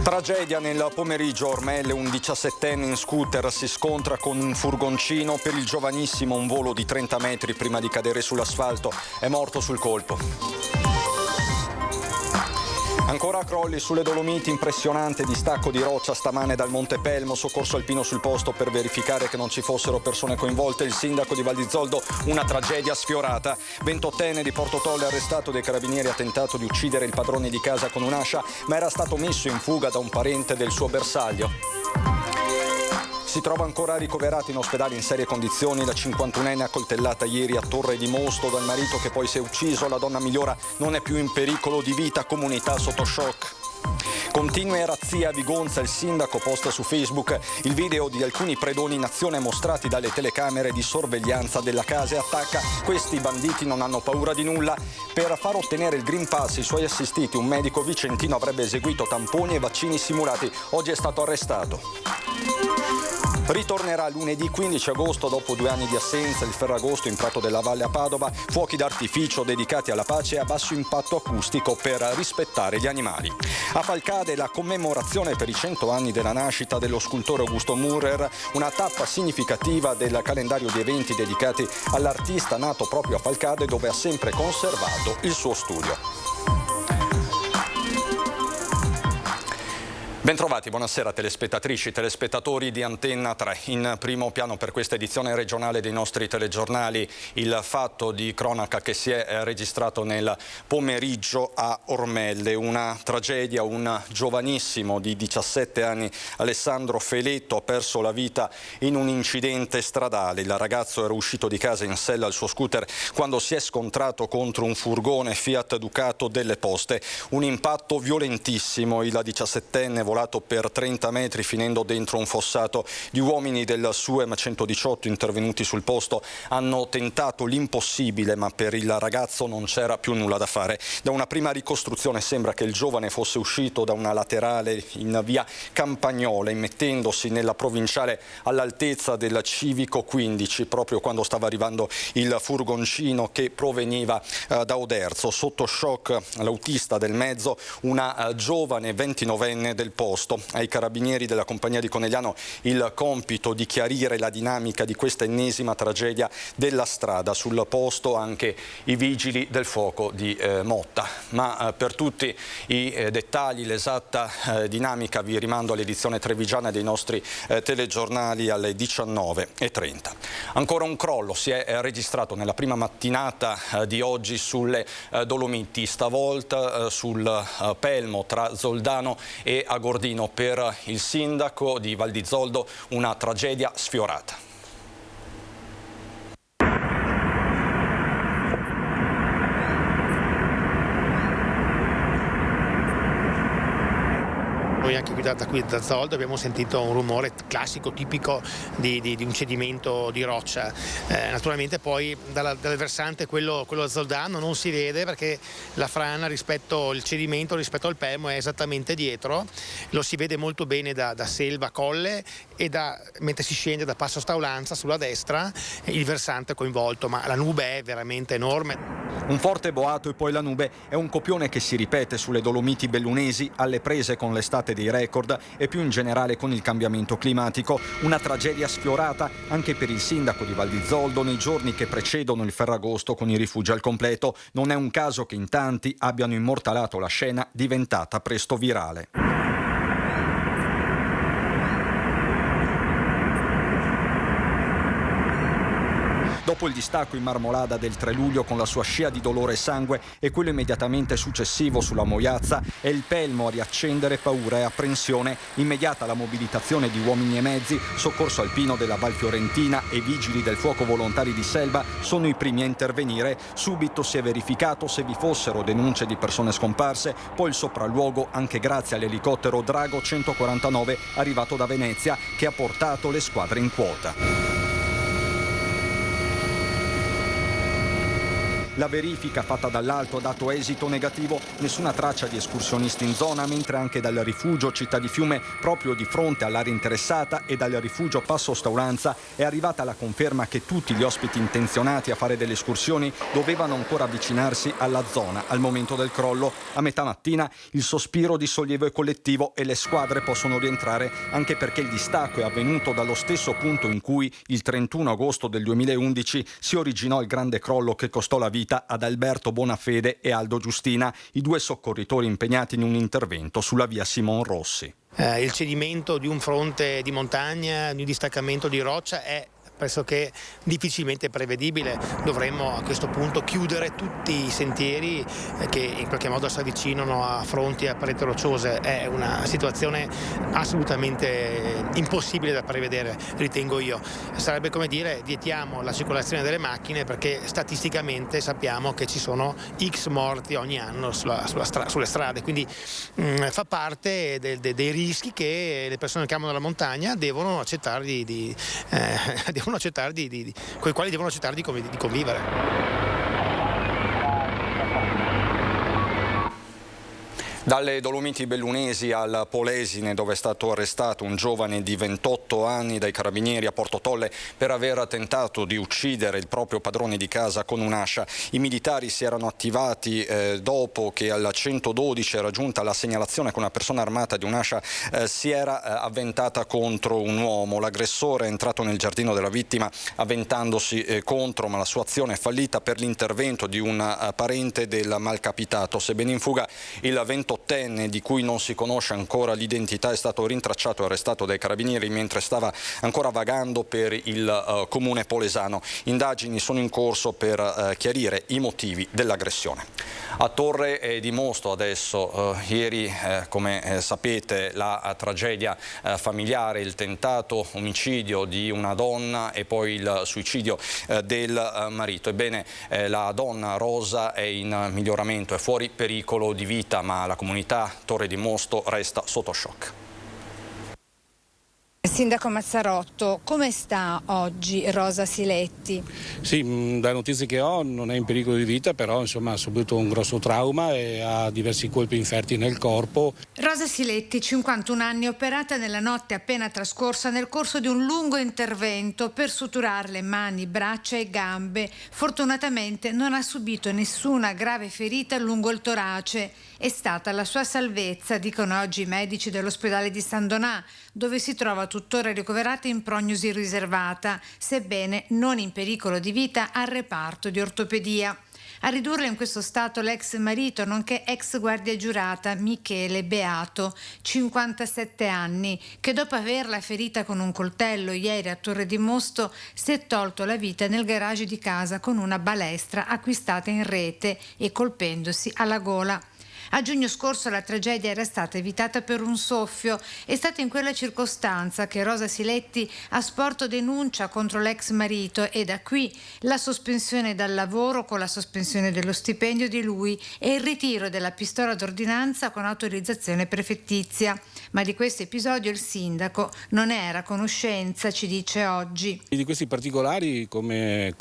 Tragedia nel pomeriggio a Ormelle, un 17enne in scooter si scontra con un furgoncino. Per il giovanissimo un volo di 30 metri prima di cadere sull'asfalto, è morto sul colpo. Ancora crolli sulle Dolomiti, impressionante distacco di roccia stamane dal Monte Pelmo, soccorso alpino sul posto per verificare che non ci fossero persone coinvolte. Il sindaco di Val di Zoldo, una tragedia sfiorata. 28enne di Porto Tolle arrestato dai carabinieri, ha tentato di uccidere il padrone di casa con un'ascia, ma era stato messo in fuga da un parente del suo bersaglio. Si trova ancora ricoverato in ospedale in serie condizioni la 51enne accoltellata ieri a Torre di Mosto dal marito che poi si è ucciso. La donna migliora, non è più in pericolo di vita, comunità sotto shock. Continue razzie a Vigonza, il sindaco posta su Facebook il video di alcuni predoni in azione mostrati dalle telecamere di sorveglianza della casa e attacca: questi banditi non hanno paura di nulla. Per far ottenere il Green Pass ai suoi assistiti un medico vicentino avrebbe eseguito tamponi e vaccini simulati, oggi è stato arrestato. Ritornerà lunedì 15 agosto dopo 2 anni di assenza il Ferragosto in Prato della Valle a Padova, fuochi d'artificio dedicati alla pace e a basso impatto acustico per rispettare gli animali. A Falcade la commemorazione per i 100 anni della nascita dello scultore Augusto Müller, una tappa significativa del calendario di eventi dedicati all'artista nato proprio a Falcade, dove ha sempre conservato il suo studio. Bentrovati, buonasera telespettatrici e telespettatori di Antenna 3. In primo piano per questa edizione regionale dei nostri telegiornali il fatto di cronaca che si è registrato nel pomeriggio a Ormelle. Una tragedia, un giovanissimo di 17 anni, Alessandro Feletto, ha perso la vita in un incidente stradale. Il ragazzo era uscito di casa in sella al suo scooter quando si è scontrato contro un furgone Fiat Ducato delle Poste. Un impatto violentissimo, il 17enne volato per 30 metri finendo dentro un fossato. Gli uomini del SUEM 118 intervenuti sul posto hanno tentato l'impossibile, ma per il ragazzo non c'era più nulla da fare. Da una prima ricostruzione sembra che il giovane fosse uscito da una laterale in via Campagnola, immettendosi nella provinciale all'altezza del Civico 15, proprio quando stava arrivando il furgoncino che proveniva da Oderzo. Sotto shock l'autista del mezzo, una giovane 29enne del posto. Ai carabinieri della compagnia di Conegliano il compito di chiarire la dinamica di questa ennesima tragedia della strada. Sul posto anche i vigili del fuoco di Motta. Ma per tutti i dettagli, l'esatta dinamica, vi rimando all'edizione trevigiana dei nostri telegiornali alle 19:30. Ancora un crollo si è registrato nella prima mattinata di oggi sulle Dolomiti, stavolta sul Pelmo tra Zoldano e Agordino. Per il sindaco di Val di Zoldo una tragedia sfiorata. Noi anche qui da Zoldo abbiamo sentito un rumore classico, tipico di un cedimento di roccia. Naturalmente poi dal versante quello zoldano non si vede perché la frana il cedimento rispetto al Pelmo è esattamente dietro. Lo si vede molto bene da Selva Colle e mentre si scende da Passo Staulanza sulla destra il versante coinvolto, ma la nube è veramente enorme. Un forte boato e poi la nube è un copione che si ripete sulle Dolomiti bellunesi, alle prese con l'estate dei record e più in generale con il cambiamento climatico. Una tragedia sfiorata anche per il sindaco di Val di Zoldo nei giorni che precedono il Ferragosto con i rifugi al completo. Non è un caso che in tanti abbiano immortalato la scena diventata presto virale. Dopo il distacco in Marmolada del 3 luglio con la sua scia di dolore e sangue e quello immediatamente successivo sulla Moiazza, è il Pelmo a riaccendere paura e apprensione. Immediata la mobilitazione di uomini e mezzi, soccorso alpino della Val Fiorentina e vigili del fuoco volontari di Selva sono i primi a intervenire. Subito si è verificato se vi fossero denunce di persone scomparse, poi il sopralluogo anche grazie all'elicottero Drago 149 arrivato da Venezia che ha portato le squadre in quota. La verifica fatta dall'Alto ha dato esito negativo, nessuna traccia di escursionisti in zona, mentre anche dal rifugio Città di Fiume, proprio di fronte all'area interessata, e dal rifugio Passo Stauranza è arrivata la conferma che tutti gli ospiti intenzionati a fare delle escursioni dovevano ancora avvicinarsi alla zona al momento del crollo. A metà mattina il sospiro di sollievo è collettivo e le squadre possono rientrare, anche perché il distacco è avvenuto dallo stesso punto in cui il 31 agosto del 2011 si originò il grande crollo che costò la vita ad Alberto Bonafede e Aldo Giustina, i due soccorritori impegnati in un intervento sulla via Simon Rossi. Il cedimento di un fronte di montagna, di un distaccamento di roccia è pressoché difficilmente prevedibile. Dovremmo a questo punto chiudere tutti i sentieri che in qualche modo si avvicinano a fronti a pareti rocciose. È una situazione assolutamente impossibile da prevedere, ritengo io. Sarebbe come dire vietiamo la circolazione delle macchine, perché statisticamente sappiamo che ci sono X morti ogni anno sulle strade, quindi fa parte dei rischi che le persone che amano la montagna devono accettare con i quali devono accettare di convivere. Dalle Dolomiti Bellunesi al Polesine, dove è stato arrestato un giovane di 28 anni dai carabinieri a Porto Tolle per aver tentato di uccidere il proprio padrone di casa con un'ascia. I militari si erano attivati dopo che al 112 era giunta la segnalazione che una persona armata di un'ascia si era avventata contro un uomo. L'aggressore è entrato nel giardino della vittima avventandosi contro, ma la sua azione è fallita per l'intervento di un parente del malcapitato. Sebbene in fuga, il 28enne, di cui non si conosce ancora l'identità, è stato rintracciato e arrestato dai carabinieri mentre stava ancora vagando per il comune polesano. Indagini sono in corso per chiarire i motivi dell'aggressione. A Torre di Mosto adesso, ieri come sapete, la tragedia familiare, il tentato omicidio di una donna e poi il suicidio del marito. Ebbene, la donna Rosa è in miglioramento, è fuori pericolo di vita, ma la comunità Torre di Mosto resta sotto shock. Sindaco Mazzarotto, come sta oggi Rosa Siletti? Sì, da notizie che ho non è in pericolo di vita, però insomma ha subito un grosso trauma e ha diversi colpi inferti nel corpo. Rosa Siletti, 51 anni, operata nella notte appena trascorsa nel corso di un lungo intervento per suturarle mani, braccia e gambe. Fortunatamente non ha subito nessuna grave ferita lungo il torace. È stata la sua salvezza, dicono oggi i medici dell'ospedale di San Donà, dove si trova tuttora ricoverata in prognosi riservata, sebbene non in pericolo di vita, al reparto di ortopedia. A ridurla in questo stato l'ex marito, nonché ex guardia giurata Michele Beato, 57 anni, che dopo averla ferita con un coltello ieri a Torre di Mosto si è tolto la vita nel garage di casa con una balestra acquistata in rete e colpendosi alla gola. A giugno scorso la tragedia era stata evitata per un soffio. È stata in quella circostanza che Rosa Siletti ha sporto denuncia contro l'ex marito e da qui la sospensione dal lavoro con la sospensione dello stipendio di lui e il ritiro della pistola d'ordinanza con autorizzazione prefettizia. Ma di questo episodio il sindaco non era a conoscenza, ci dice oggi. Di questi particolari come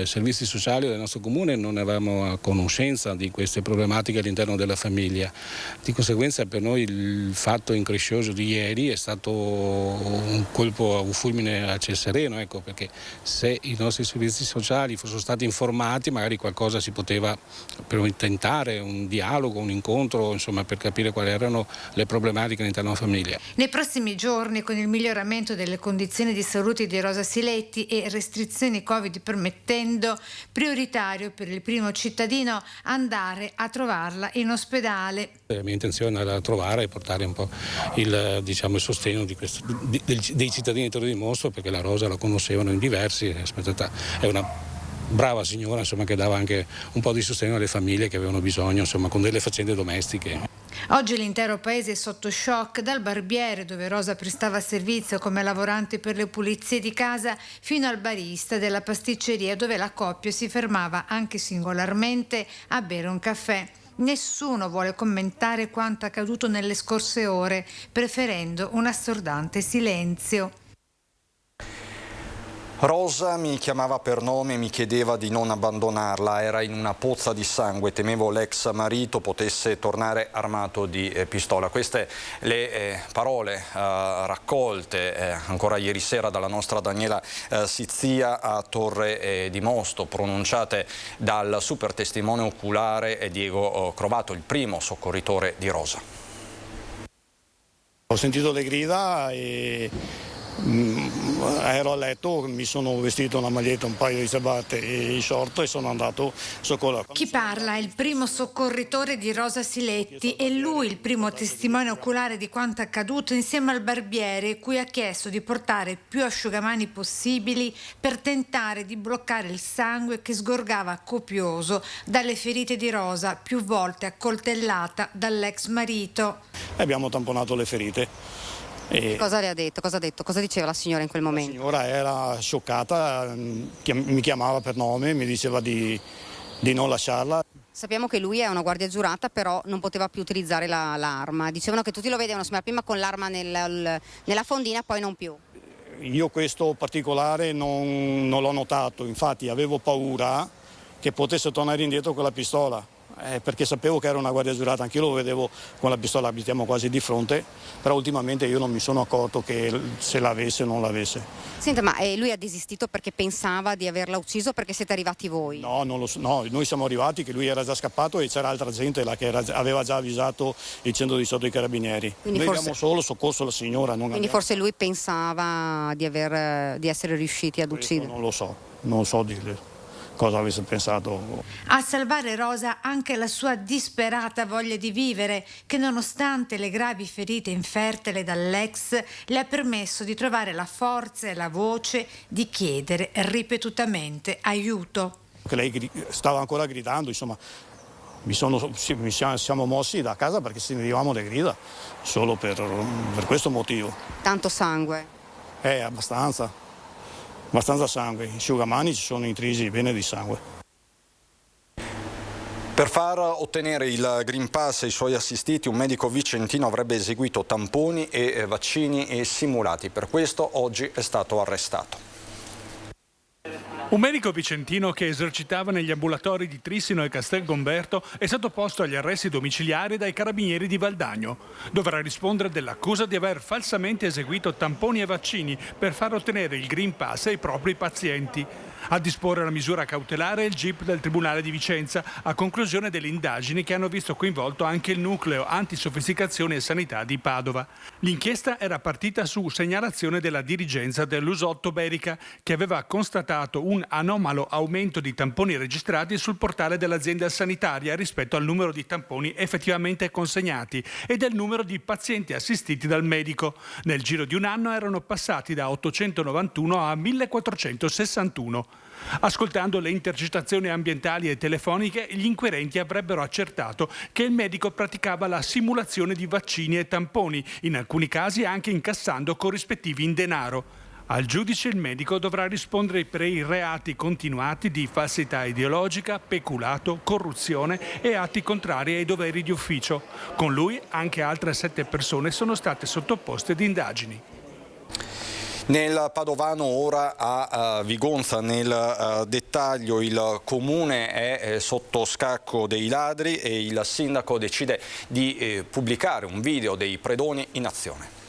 servizi sociali del nostro comune non avevamo a conoscenza di queste problematiche all'interno della famiglia. Di conseguenza per noi il fatto increscioso di ieri è stato un colpo, un fulmine a ciel sereno, ecco, perché se i nostri servizi sociali fossero stati informati magari qualcosa si poteva tentare, un dialogo, un incontro, insomma, per capire quali erano le problematiche all'interno della famiglia. Nei prossimi giorni, con il miglioramento delle condizioni di salute di Rosa Siletti e restrizioni Covid permettendo, prioritario per il primo cittadino andare a trovarla in ospedale. La mia intenzione era trovare e portare un po' il sostegno dei cittadini di Torre di Mosto, perché la Rosa la conoscevano in diversi, è una brava signora, insomma, che dava anche un po' di sostegno alle famiglie che avevano bisogno, insomma, con delle faccende domestiche. Oggi l'intero paese è sotto shock, dal barbiere dove Rosa prestava servizio come lavorante per le pulizie di casa fino al barista della pasticceria dove la coppia si fermava anche singolarmente a bere un caffè. Nessuno vuole commentare quanto accaduto nelle scorse ore, preferendo un assordante silenzio. Rosa mi chiamava per nome e mi chiedeva di non abbandonarla, era in una pozza di sangue, temevo l'ex marito potesse tornare armato di pistola. Queste le parole raccolte ancora ieri sera dalla nostra Daniela Sizzia a Torre di Mosto, pronunciate dal super testimone oculare Diego Crovato, il primo soccorritore di Rosa. Ho sentito le grida e ero a letto, mi sono vestito una maglietta, un paio di ciabatte e i short e sono andato a soccorrere. Chi parla è il primo soccorritore di Rosa Siletti e lui il primo testimone oculare di quanto accaduto insieme al barbiere, cui ha chiesto di portare più asciugamani possibili per tentare di bloccare il sangue che sgorgava copioso dalle ferite di Rosa, più volte accoltellata dall'ex marito. Abbiamo tamponato le ferite. Cosa le ha detto? Cosa ha detto? Cosa diceva la signora in quel momento? La signora era scioccata, mi chiamava per nome, mi diceva di non lasciarla. Sappiamo che lui è una guardia giurata, però non poteva più utilizzare l'arma. Dicevano che tutti lo vedevano prima con l'arma nella fondina, poi non più. Io questo particolare non l'ho notato, infatti avevo paura che potesse tornare indietro con la pistola. Perché sapevo che era una guardia giurata, anch'io lo vedevo con la pistola, abitiamo quasi di fronte, però ultimamente io non mi sono accorto che se l'avesse o non l'avesse. Senta, ma lui ha desistito perché pensava di averla ucciso o perché siete arrivati voi? No, noi siamo arrivati che lui era già scappato e c'era altra gente là che aveva già avvisato il 118 dei carabinieri. Quindi noi abbiamo solo soccorso la signora. Forse lui pensava di essere riusciti ad uccidere? Non so dirle cosa avesse pensato. A salvare Rosa anche la sua disperata voglia di vivere, che nonostante le gravi ferite infertele dall'ex le ha permesso di trovare la forza e la voce di chiedere ripetutamente aiuto. Che lei stava ancora gridando, insomma, siamo mossi da casa perché sentivamo le grida, solo per questo motivo. Tanto sangue? Abbastanza sangue, gli asciugamani ci sono intrisi bene di sangue. Per far ottenere il Green Pass ai suoi assistiti, un medico vicentino avrebbe eseguito tamponi e vaccini e simulati. Per questo oggi è stato arrestato. Un medico vicentino che esercitava negli ambulatori di Trissino e Castelgomberto è stato posto agli arresti domiciliari dai carabinieri di Valdagno. Dovrà rispondere dell'accusa di aver falsamente eseguito tamponi e vaccini per far ottenere il Green Pass ai propri pazienti. A disporre la misura cautelare il GIP del Tribunale di Vicenza, a conclusione delle indagini che hanno visto coinvolto anche il nucleo antisofisticazione e sanità di Padova. L'inchiesta era partita su segnalazione della dirigenza dell'Usotto Berica, che aveva constatato un anomalo aumento di tamponi registrati sul portale dell'azienda sanitaria rispetto al numero di tamponi effettivamente consegnati e del numero di pazienti assistiti dal medico. Nel giro di un anno erano passati da 891 a 1461. Ascoltando le intercettazioni ambientali e telefoniche, gli inquirenti avrebbero accertato che il medico praticava la simulazione di vaccini e tamponi, in alcuni casi anche incassando corrispettivi in denaro. Al giudice il medico dovrà rispondere per i reati continuati di falsità ideologica, peculato, corruzione e atti contrari ai doveri di ufficio. Con lui anche altre 7 persone sono state sottoposte ad indagini. Nel Padovano, ora a Vigonza, nel dettaglio il comune è sotto scacco dei ladri e il sindaco decide di pubblicare un video dei predoni in azione.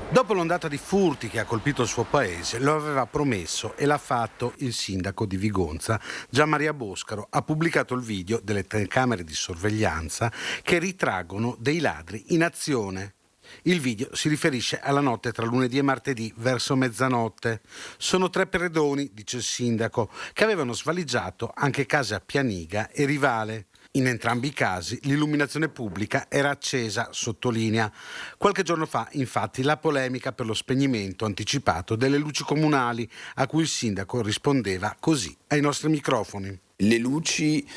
Dopo l'ondata di furti che ha colpito il suo paese, lo aveva promesso e l'ha fatto il sindaco di Vigonza, Gianmaria Boscaro. Ha pubblicato il video delle telecamere di sorveglianza che ritraggono dei ladri in azione. Il video si riferisce alla notte tra lunedì e martedì, verso mezzanotte. Sono 3 predoni, dice il sindaco, che avevano svaligiato anche case a Pianiga e Rivale. In entrambi i casi l'illuminazione pubblica era accesa, sottolinea. Qualche giorno fa, infatti, la polemica per lo spegnimento anticipato delle luci comunali, a cui il sindaco rispondeva così ai nostri microfoni. Le luci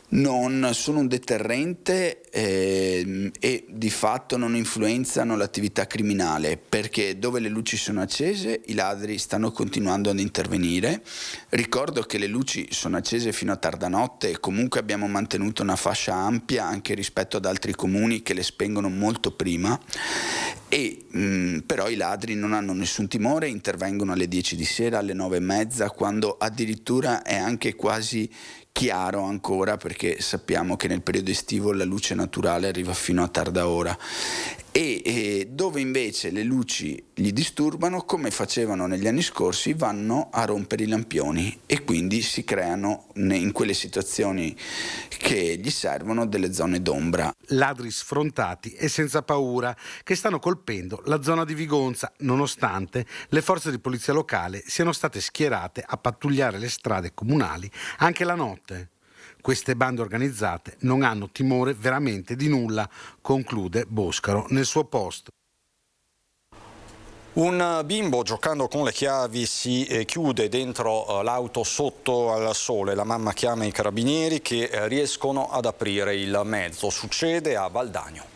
non sono un deterrente e di fatto non influenzano l'attività criminale, perché dove le luci sono accese i ladri stanno continuando ad intervenire. Ricordo che le luci sono accese fino a tarda notte e comunque abbiamo mantenuto una fascia ampia anche rispetto ad altri comuni che le spengono molto prima Però i ladri non hanno nessun timore, intervengono alle 10 di sera, alle 9:30, quando addirittura è anche quasi chiaro ancora, perché sappiamo che nel periodo estivo la luce naturale arriva fino a tarda ora, e dove invece le luci gli disturbano, come facevano negli anni scorsi, vanno a rompere i lampioni e quindi si creano in quelle situazioni che gli servono delle zone d'ombra. Ladri sfrontati e senza paura che stanno colpendo la zona di Vigonza, nonostante le forze di polizia locale siano state schierate a pattugliare le strade comunali anche la notte. Queste bande organizzate non hanno timore veramente di nulla, conclude Boscaro nel suo post. Un bimbo giocando con le chiavi si chiude dentro l'auto sotto al sole. La mamma chiama i carabinieri che riescono ad aprire il mezzo. Succede a Valdagno.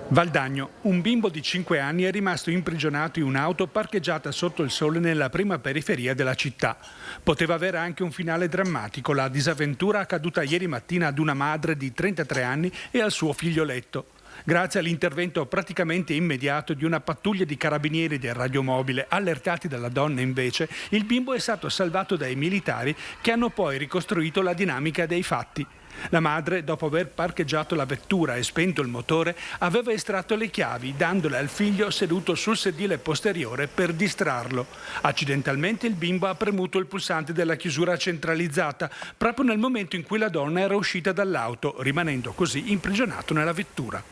Valdagno, un bimbo di 5 anni è rimasto imprigionato in un'auto parcheggiata sotto il sole nella prima periferia della città. Poteva avere anche un finale drammatico, la disavventura accaduta ieri mattina ad una madre di 33 anni e al suo figlioletto. Grazie all'intervento praticamente immediato di una pattuglia di carabinieri del radiomobile, allertati dalla donna invece, il bimbo è stato salvato dai militari che hanno poi ricostruito la dinamica dei fatti. La madre, dopo aver parcheggiato la vettura e spento il motore, aveva estratto le chiavi, dandole al figlio seduto sul sedile posteriore per distrarlo. Accidentalmente il bimbo ha premuto il pulsante della chiusura centralizzata, proprio nel momento in cui la donna era uscita dall'auto, rimanendo così imprigionato nella vettura.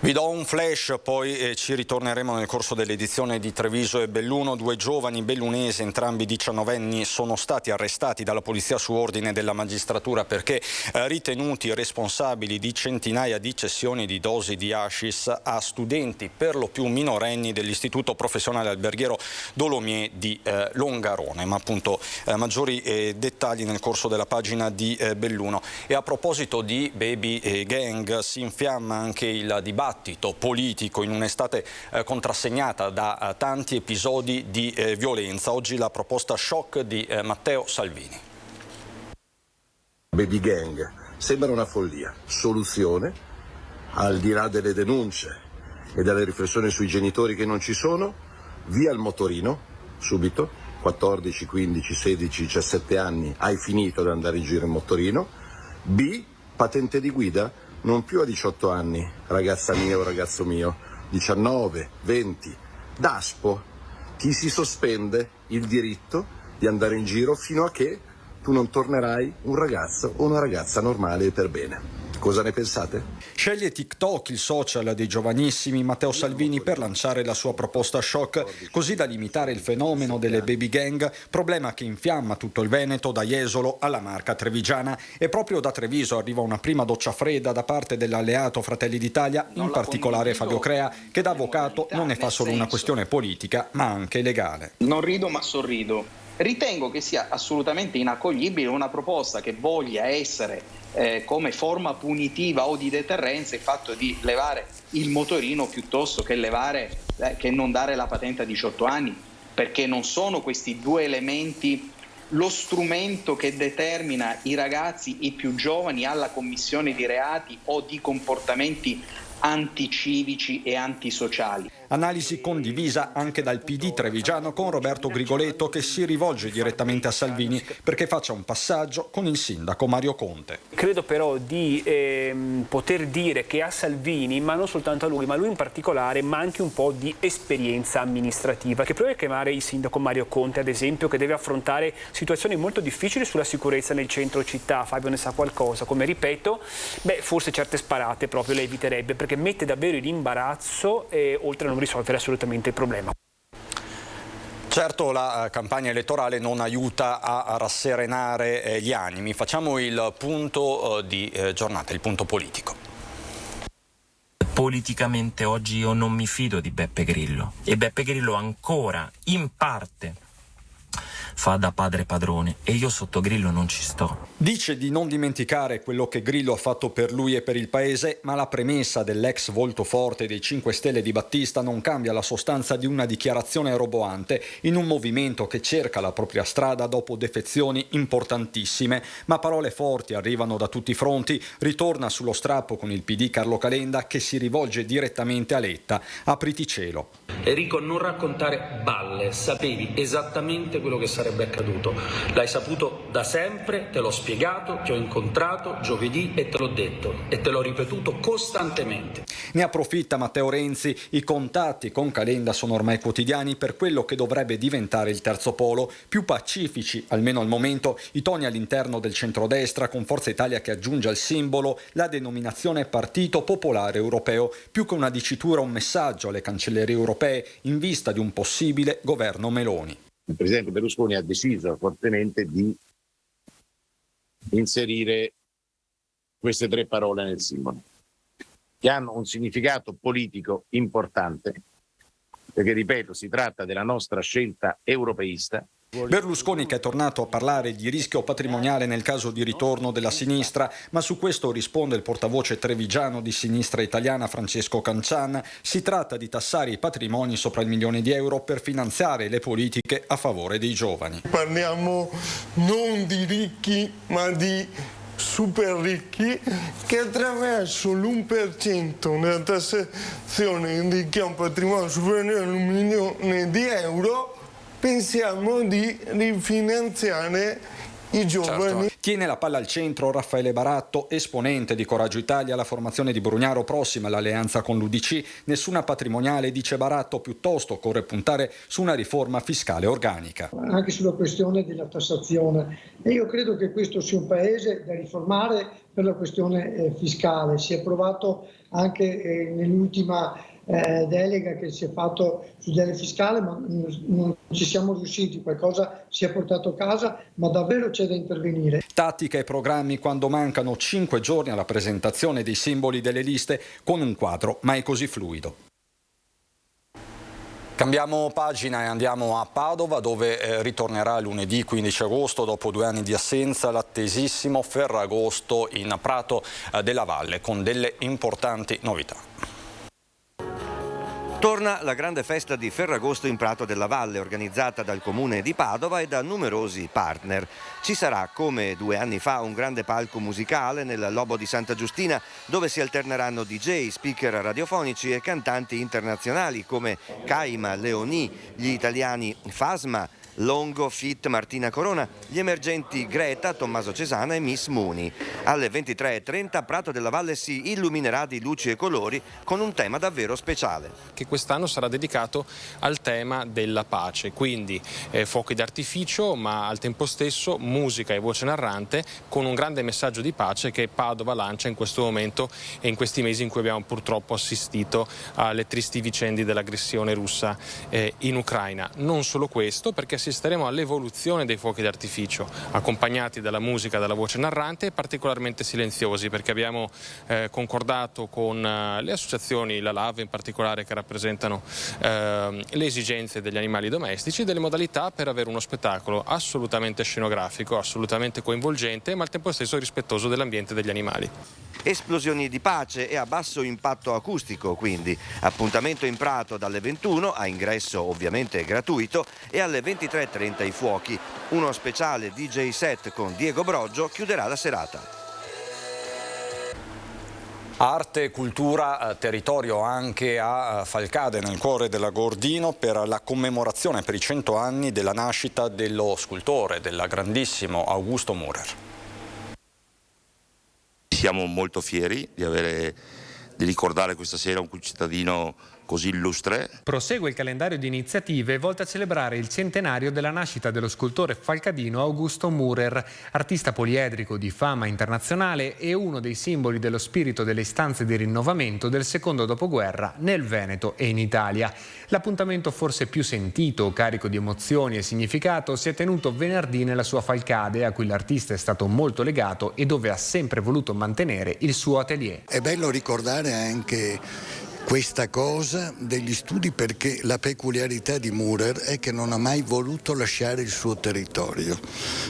Vi do un flash, poi ci ritorneremo nel corso dell'edizione di Treviso e Belluno. 2 giovani bellunesi, entrambi 19enni, sono stati arrestati dalla polizia su ordine della magistratura perché ritenuti responsabili di centinaia di cessioni di dosi di hashish a studenti per lo più minorenni dell'Istituto Professionale Alberghiero Dolomier di Longarone. Ma appunto maggiori dettagli nel corso della pagina di Belluno. E a proposito di baby gang, si infiamma anche il dibattito politico in un'estate contrassegnata da tanti episodi di violenza. Oggi la proposta shock di Matteo Salvini. Baby gang sembra una follia. Soluzione, al di là delle denunce e delle riflessioni sui genitori che non ci sono, via il motorino subito, 14, 15, 16, 17 anni, hai finito ad andare in giro in motorino. B, patente di guida non più a 18 anni, ragazza mia o ragazzo mio, 19, 20. Daspo, ti si sospende il diritto di andare in giro fino a che tu non tornerai un ragazzo o una ragazza normale e per bene. Cosa ne pensate? Sceglie TikTok, il social dei giovanissimi, Matteo Salvini, per lanciare la sua proposta shock, così da limitare il fenomeno delle baby gang, problema che infiamma tutto il Veneto, da Jesolo alla Marca trevigiana. E proprio da Treviso arriva una prima doccia fredda da parte dell'alleato Fratelli d'Italia, in particolare Fabio Crea, che da avvocato non ne fa solo una questione politica, ma anche legale. Non rido ma sorrido. Ritengo che sia assolutamente inaccoglibile una proposta che voglia essere come forma punitiva o di deterrenza il fatto di levare il motorino piuttosto che che non dare la patente a 18 anni, perché non sono questi due elementi lo strumento che determina i ragazzi, i più giovani, alla commissione di reati o di comportamenti anticivici e antisociali. Analisi condivisa anche dal PD trevigiano, con Roberto Grigoletto che si rivolge direttamente a Salvini perché faccia un passaggio con il sindaco Mario Conte. Credo però di poter dire che a Salvini, ma non soltanto a lui, ma a lui in particolare, manchi un po' di esperienza amministrativa, che prova a chiamare il sindaco Mario Conte, ad esempio, che deve affrontare situazioni molto difficili sulla sicurezza nel centro città. Fabio ne sa qualcosa, come ripeto, forse certe sparate proprio le eviterebbe, perché mette davvero in imbarazzo, oltre a non risolvere assolutamente il problema. Certo, la campagna elettorale non aiuta a rasserenare gli animi. Facciamo il punto di giornata, il punto politico. Politicamente oggi io non mi fido di Beppe Grillo, e Beppe Grillo ancora in parte fa da padre padrone e io sotto Grillo non ci sto. Dice di non dimenticare quello che Grillo ha fatto per lui e per il paese, ma la premessa dell'ex volto forte dei 5 Stelle di Battista non cambia la sostanza di una dichiarazione roboante in un movimento che cerca la propria strada dopo defezioni importantissime, ma parole forti arrivano da tutti i fronti. Ritorna sullo strappo con il PD Carlo Calenda, che si rivolge direttamente a Letta: apriti cielo. Enrico, non raccontare balle, sapevi esattamente quello che sarebbe accaduto, l'hai saputo da sempre, te l'ho spiegato, ti ho incontrato giovedì e te l'ho detto e te l'ho ripetuto costantemente. Ne approfitta Matteo Renzi: i contatti con Calenda sono ormai quotidiani per quello che dovrebbe diventare il terzo polo, più pacifici almeno al momento i toni all'interno del centrodestra, con Forza Italia che aggiunge al simbolo la denominazione Partito Popolare Europeo, più che una dicitura un messaggio alle cancellerie europee in vista di un possibile governo Meloni. Il presidente Berlusconi ha deciso fortemente di inserire queste 3 parole nel simbolo, che hanno un significato politico importante, perché, ripeto, si tratta della nostra scelta europeista. Berlusconi, che è tornato a parlare di rischio patrimoniale nel caso di ritorno della sinistra, ma su questo risponde il portavoce trevigiano di Sinistra Italiana Francesco Cancian: si tratta di tassare i patrimoni sopra il €1.000.000 per finanziare le politiche a favore dei giovani. Parliamo non di ricchi ma di super ricchi, che attraverso l'1% nella tassazione di chi ha un patrimonio superiore a €1.000.000 pensiamo di rifinanziare i giovani. Certo. Tiene la palla al centro Raffaele Baratto, esponente di Coraggio Italia, la formazione di Brugnaro prossima all'alleanza con l'UDC. Nessuna patrimoniale, dice Baratto, piuttosto occorre puntare su una riforma fiscale organica. Anche sulla questione della tassazione. E io credo che questo sia un paese da riformare per la questione fiscale. Si è provato anche nell'ultima delega che si è fatto sul delega fiscale, ma non ci siamo riusciti, qualcosa si è portato a casa, ma davvero c'è da intervenire. Tattica e programmi quando mancano 5 giorni alla presentazione dei simboli delle liste, con un quadro mai così fluido. Cambiamo pagina e andiamo a Padova, dove ritornerà lunedì 15 agosto, dopo 2 anni di assenza, l'attesissimo Ferragosto in Prato della Valle, con delle importanti novità. Torna la grande festa di Ferragosto in Prato della Valle, organizzata dal Comune di Padova e da numerosi partner. Ci sarà, come 2 anni fa, un grande palco musicale nel Lobo di Santa Giustina, dove si alterneranno DJ, speaker radiofonici e cantanti internazionali come Kaima, Leoni, gli italiani Fasma, Longo, Fit, Martina Corona, gli emergenti Greta, Tommaso Cesana e Miss Mooney. Alle 23:30 Prato della Valle si illuminerà di luci e colori con un tema davvero speciale. Che quest'anno sarà dedicato al tema della pace, quindi fuochi d'artificio, ma al tempo stesso musica e voce narrante, con un grande messaggio di pace che Padova lancia in questo momento e in questi mesi in cui abbiamo purtroppo assistito alle tristi vicende dell'aggressione russa in Ucraina. Non solo questo, perché assisteremo all'evoluzione dei fuochi d'artificio, accompagnati dalla musica, dalla voce narrante, e particolarmente silenziosi, perché abbiamo concordato con le associazioni, la LAV in particolare, che rappresentano le esigenze degli animali domestici, delle modalità per avere uno spettacolo assolutamente scenografico, assolutamente coinvolgente, ma al tempo stesso rispettoso dell'ambiente e degli animali. Esplosioni di pace e a basso impatto acustico, quindi. Appuntamento in Prato dalle 21, a ingresso ovviamente gratuito, e alle 23:30 i fuochi. Uno speciale DJ set con Diego Broggio chiuderà la serata. Arte, cultura, territorio anche a Falcade, nel cuore della Gordino, per la commemorazione per i 100 anni della nascita dello scultore, del grandissimo Augusto Mürer. Siamo molto fieri di ricordare questa sera un cittadino così illustre. Prosegue il calendario di iniziative volte a celebrare il centenario della nascita dello scultore falcadino Augusto Mürer, artista poliedrico di fama internazionale e uno dei simboli dello spirito delle istanze di rinnovamento del secondo dopoguerra nel Veneto e in Italia. L'appuntamento forse più sentito, carico di emozioni e significato, si è tenuto venerdì nella sua Falcade, a cui l'artista è stato molto legato e dove ha sempre voluto mantenere il suo atelier. È bello ricordare anche questa cosa degli studi, perché la peculiarità di Müller è che non ha mai voluto lasciare il suo territorio.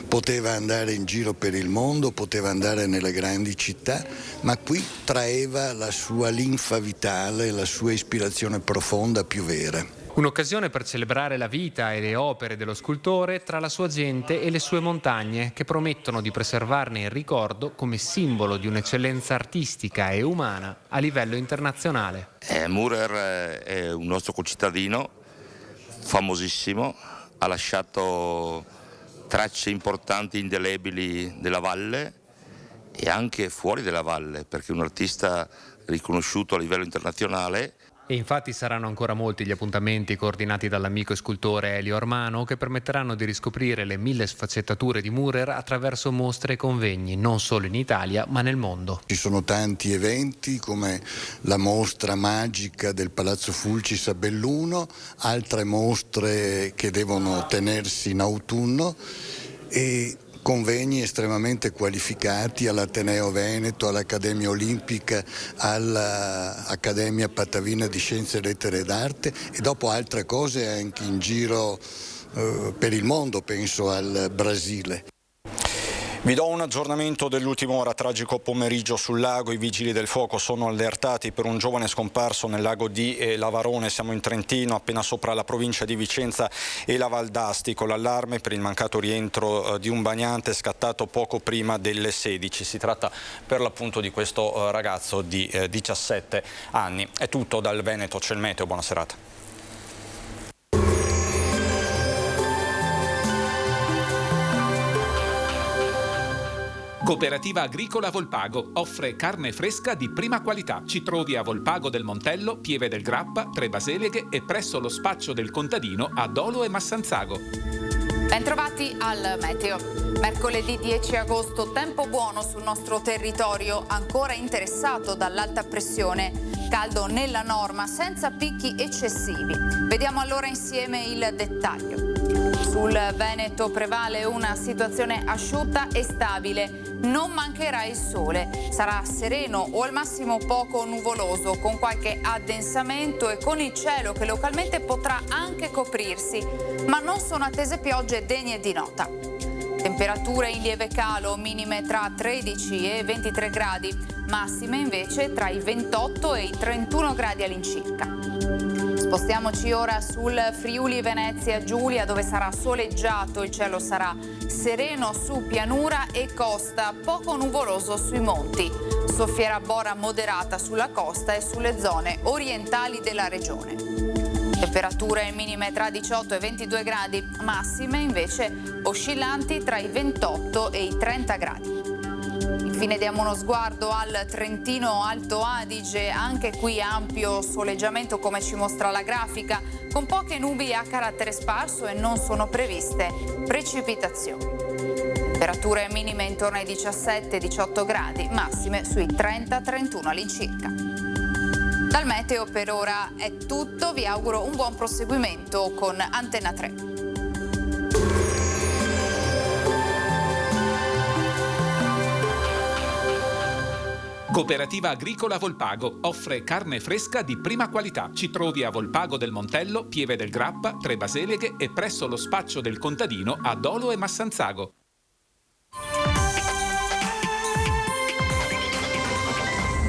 Poteva andare in giro per il mondo, poteva andare nelle grandi città, ma qui traeva la sua linfa vitale, la sua ispirazione profonda più vera. Un'occasione per celebrare la vita e le opere dello scultore tra la sua gente e le sue montagne, che promettono di preservarne il ricordo come simbolo di un'eccellenza artistica e umana a livello internazionale. Müller è un nostro concittadino famosissimo, ha lasciato tracce importanti, indelebili della valle e anche fuori della valle, perché è un artista riconosciuto a livello internazionale. E infatti saranno ancora molti gli appuntamenti coordinati dall'amico e scultore Elio Armano, che permetteranno di riscoprire le 1000 sfaccettature di Müller attraverso mostre e convegni, non solo in Italia ma nel mondo. Ci sono tanti eventi come la mostra magica del Palazzo Fulcis a Belluno, altre mostre che devono tenersi in autunno e convegni estremamente qualificati all'Ateneo Veneto, all'Accademia Olimpica, all'Accademia Patavina di Scienze, Lettere ed Arte, e dopo altre cose anche in giro per il mondo, penso al Brasile. Vi do un aggiornamento dell'ultima ora. Tragico pomeriggio sul lago. I vigili del fuoco sono allertati per un giovane scomparso nel lago di Lavarone. Siamo in Trentino, appena sopra la provincia di Vicenza e la Val d'Astico. L'allarme per il mancato rientro di un bagnante scattato poco prima delle 16. Si tratta per l'appunto di questo ragazzo di 17 anni. È tutto dal Veneto, c'è il meteo. Buona serata. Cooperativa Agricola Volpago offre carne fresca di prima qualità. Ci trovi a Volpago del Montello, Pieve del Grappa, Tre Baseleghe e presso lo spaccio del contadino a Dolo e Massanzago. Bentrovati al meteo. Mercoledì 10 agosto, tempo buono sul nostro territorio, ancora interessato dall'alta pressione. Caldo nella norma, senza picchi eccessivi. Vediamo allora insieme il dettaglio. Sul Veneto prevale una situazione asciutta e stabile. Non mancherà il sole, sarà sereno o al massimo poco nuvoloso, con qualche addensamento e con il cielo che localmente potrà anche coprirsi, ma non sono attese piogge degne di nota. Temperature in lieve calo, minime tra 13 e 23 gradi, massime invece tra i 28 e i 31 gradi all'incirca. Spostiamoci ora sul Friuli Venezia Giulia, dove sarà soleggiato, il cielo sarà sereno su pianura e costa, poco nuvoloso sui monti. Soffierà bora moderata sulla costa e sulle zone orientali della regione. Temperature minime tra 18 e 22 gradi, massime invece oscillanti tra i 28 e i 30 gradi. Infine diamo uno sguardo al Trentino Alto Adige, anche qui ampio soleggiamento come ci mostra la grafica, con poche nubi a carattere sparso e non sono previste precipitazioni. Temperature minime intorno ai 17-18 gradi, massime sui 30-31 all'incirca. Dal meteo per ora è tutto, vi auguro un buon proseguimento con Antenna 3. Cooperativa Agricola Volpago offre carne fresca di prima qualità. Ci trovi a Volpago del Montello, Pieve del Grappa, Tre Baseleghe e presso lo spaccio del contadino a Dolo e Massanzago.